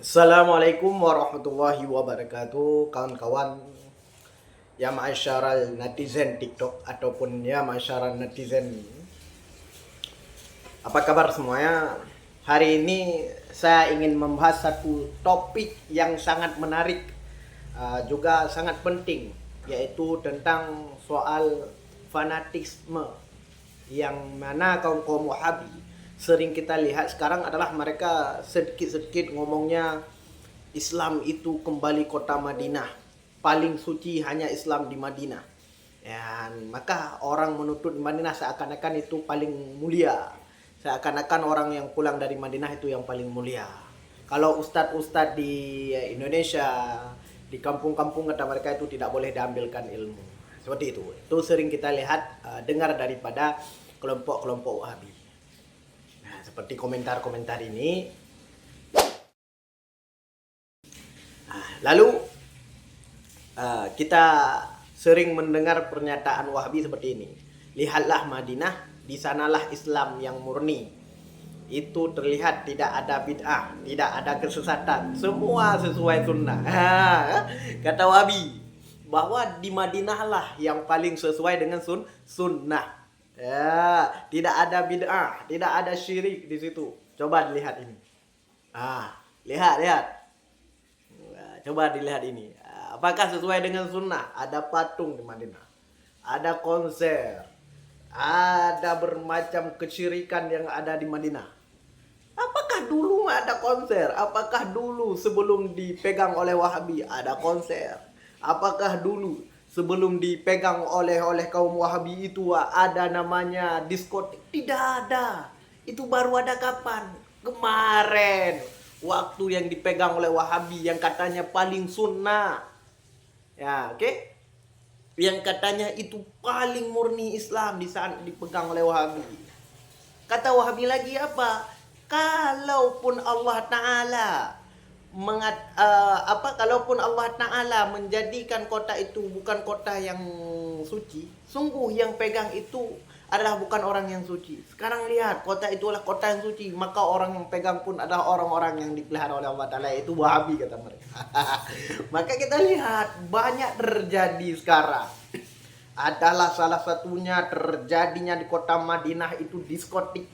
Assalamualaikum warahmatullahi wabarakatuh, kawan-kawan ya masyarakat netizen TikTok ataupun ya masyarakat netizen. Apa kabar semuanya? Hari ini saya ingin membahas satu topik yang sangat menarik, juga sangat penting, yaitu tentang soal fanatisme yang mana kaum Wahabi sering kita lihat sekarang adalah mereka sedikit-sedikit ngomongnya Islam itu kembali kota Madinah, paling suci hanya Islam di Madinah. Dan maka orang menuntut Madinah seakan-akan itu paling mulia, seakan-akan orang yang pulang dari Madinah itu yang paling mulia. Kalau ustadz-ustadz di Indonesia, di kampung-kampung kata mereka itu tidak boleh diambilkan ilmu. Seperti itu sering kita lihat, dengar daripada kelompok-kelompok Wahabi. Nah, seperti komentar-komentar ini. Lalu kita sering mendengar pernyataan Wahabi seperti ini. Lihatlah Madinah, di sanalah Islam yang murni. Itu terlihat tidak ada bid'ah, tidak ada kesesatan, semua sesuai sunnah. Kata Wahabi bahwa di Madinah lah yang paling sesuai dengan sunnah. Ya, tidak ada bid'ah, tidak ada syirik di situ. Coba dilihat ini. Lihat. Coba dilihat ini. Apakah sesuai dengan sunnah? Ada patung di Madinah, ada konser, ada bermacam kesyirikan yang ada di Madinah. Apakah dulu ada konser? Apakah dulu sebelum dipegang oleh Wahabi ada konser? Apakah dulu sebelum dipegang oleh kaum Wahabi itu ada namanya diskotik? Tidak ada. Itu baru ada kapan? Kemarin, waktu yang dipegang oleh Wahabi yang katanya paling sunnah. Ya, oke? Yang katanya itu paling murni Islam di saat dipegang oleh Wahabi. Kata Wahabi lagi apa? Kalaupun Allah Ta'ala kalaupun Allah Ta'ala menjadikan kota itu bukan kota yang suci, sungguh yang pegang itu adalah bukan orang yang suci. Sekarang lihat, kota itu adalah kota yang suci, maka orang yang pegang pun adalah orang-orang yang dipelihara oleh Allah Ta'ala, itu Wahabi kata mereka. Maka kita lihat banyak terjadi sekarang. Adalah salah satunya terjadinya di kota Madinah itu diskotik,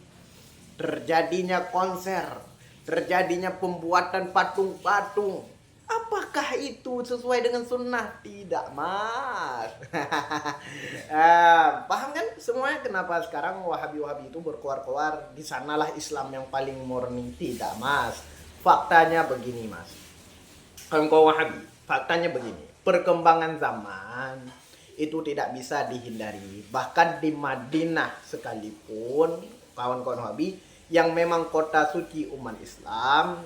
terjadinya konser, terjadinya pembuatan patung-patung. Apakah itu sesuai dengan sunnah? Tidak, mas. Paham kan semuanya kenapa sekarang Wahabi-Wahabi itu berkoar-koar di sanalah Islam yang paling murni? Tidak, mas. Faktanya begini, mas. Kalau Wahabi, faktanya begini. Perkembangan zaman itu tidak bisa dihindari. Bahkan di Madinah sekalipun, kawan-kawan Wahabi yang memang kota suci umat Islam,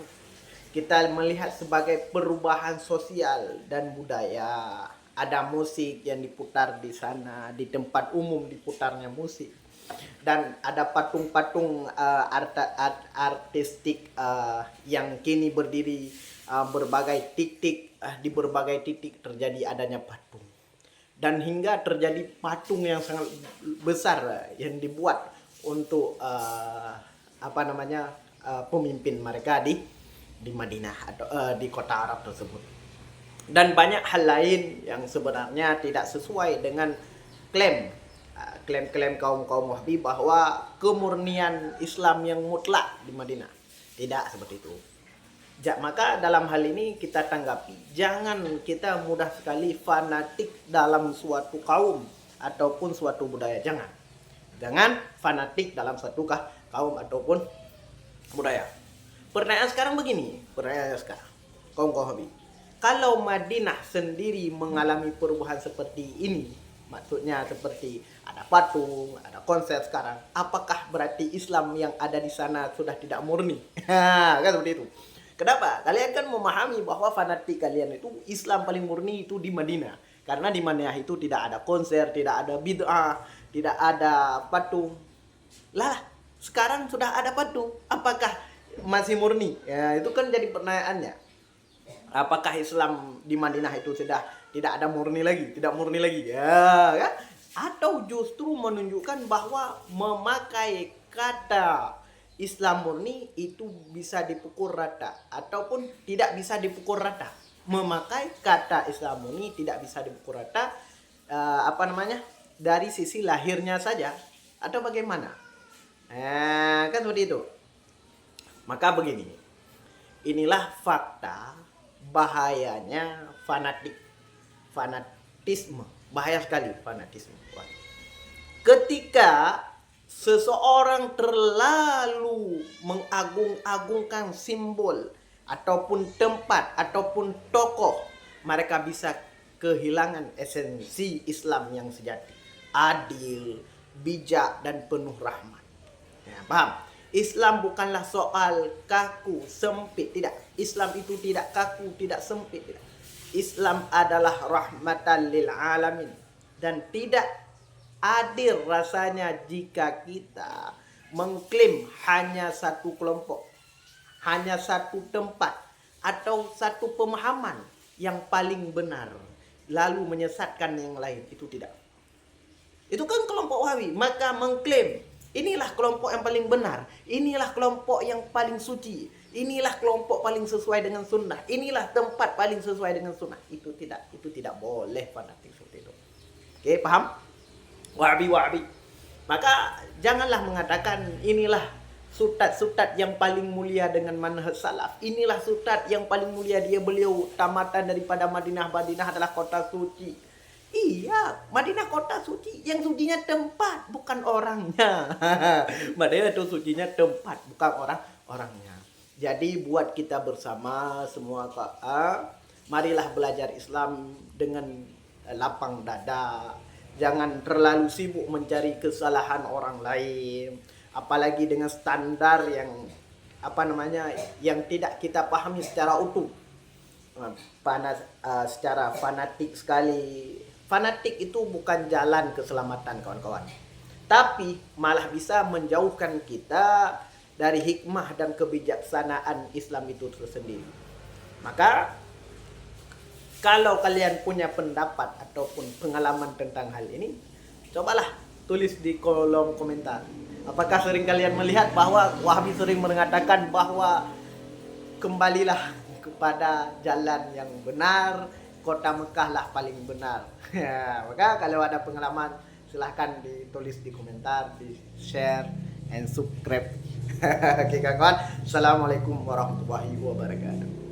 kita melihat sebagai perubahan sosial dan budaya. Ada musik yang diputar di sana, di tempat umum diputarnya musik. Dan ada patung-patung artistik yang kini berdiri berbagai titik, di berbagai titik terjadi adanya patung. Dan hingga terjadi patung yang sangat besar yang dibuat untuk pemimpin mereka di Madinah atau di kota Arab tersebut. Dan banyak hal lain yang sebenarnya tidak sesuai dengan klaim kaum Wahabi bahwa kemurnian Islam yang mutlak di Madinah. Tidak seperti itu. Maka dalam hal ini kita tanggapi, jangan kita mudah sekali fanatik dalam suatu kaum ataupun suatu budaya. Jangan fanatik dalam suatu kaum ataupun budaya. Pertanyaan sekarang begini, kaum Wahabi. Kalau Madinah sendiri mengalami perubahan seperti ini, maksudnya seperti ada patung, ada konser sekarang, apakah berarti Islam yang ada di sana sudah tidak murni? Kan seperti itu. Kenapa? Kalian kan memahami bahwa fanatik kalian itu Islam paling murni itu di Madinah. Karena di Madinah itu tidak ada konser, tidak ada bid'ah, tidak ada patung. Lah, sekarang sudah ada patung. Apakah masih murni? Ya, itu kan jadi pertanyaannya. Apakah Islam di Madinah itu sudah tidak ada murni lagi? Tidak murni lagi. Ya, kan? Atau justru menunjukkan bahwa memakai kata Islam murni itu bisa dipukul rata ataupun tidak bisa dipukul rata. Memakai kata Islam murni tidak bisa dipukul rata dari sisi lahirnya saja atau bagaimana? Kan seperti itu. Maka begini, inilah fakta bahayanya fanatisme. Bahaya sekali fanatisme. Ketika seseorang terlalu mengagung-agungkan simbol ataupun tempat ataupun tokoh, mereka bisa kehilangan esensi Islam yang sejati, adil, bijak, dan penuh rahmat. Ya, paham? Islam bukanlah soal kaku, sempit, tidak. Islam itu tidak kaku, tidak sempit, tidak. Islam adalah rahmatan lil alamin, dan tidak adil rasanya jika kita mengklaim hanya satu kelompok, hanya satu tempat, atau satu pemahaman yang paling benar, lalu menyesatkan yang lain. Itu tidak. Itu kan kelompok Wahabi. Maka mengklaim inilah kelompok yang paling benar, inilah kelompok yang paling suci, inilah kelompok paling sesuai dengan sunnah, inilah tempat paling sesuai dengan sunnah. Itu tidak boleh fanatik seperti itu. Oke, paham? Wahabi. Maka janganlah mengatakan inilah sultan yang paling mulia dengan manhaj salaf. Inilah sultan yang paling mulia, beliau tamatan daripada Madinah. Madinah adalah kota suci. Iya, Madinah kota suci. Yang sucinya tempat, bukan orangnya. Madinah itu sucinya tempat, bukan orangnya. Jadi buat kita bersama semua, marilah belajar Islam dengan lapang dada. Jangan terlalu sibuk mencari kesalahan orang lain, apalagi dengan standar yang yang tidak kita pahami secara utuh. Secara fanatik sekali. Fanatik itu bukan jalan keselamatan, kawan-kawan. Tapi malah bisa menjauhkan kita dari hikmah dan kebijaksanaan Islam itu tersendiri. Maka kalau kalian punya pendapat ataupun pengalaman tentang hal ini, cobalah tulis di kolom komentar. Apakah sering kalian melihat bahwa Wahabi sering mengatakan bahwa kembalilah kepada jalan yang benar, kota Mekah lah paling benar. Maka kalau ada pengalaman, silahkan ditulis di komentar, di share, and subscribe. Oke kawan, assalamualaikum warahmatullahi wabarakatuh.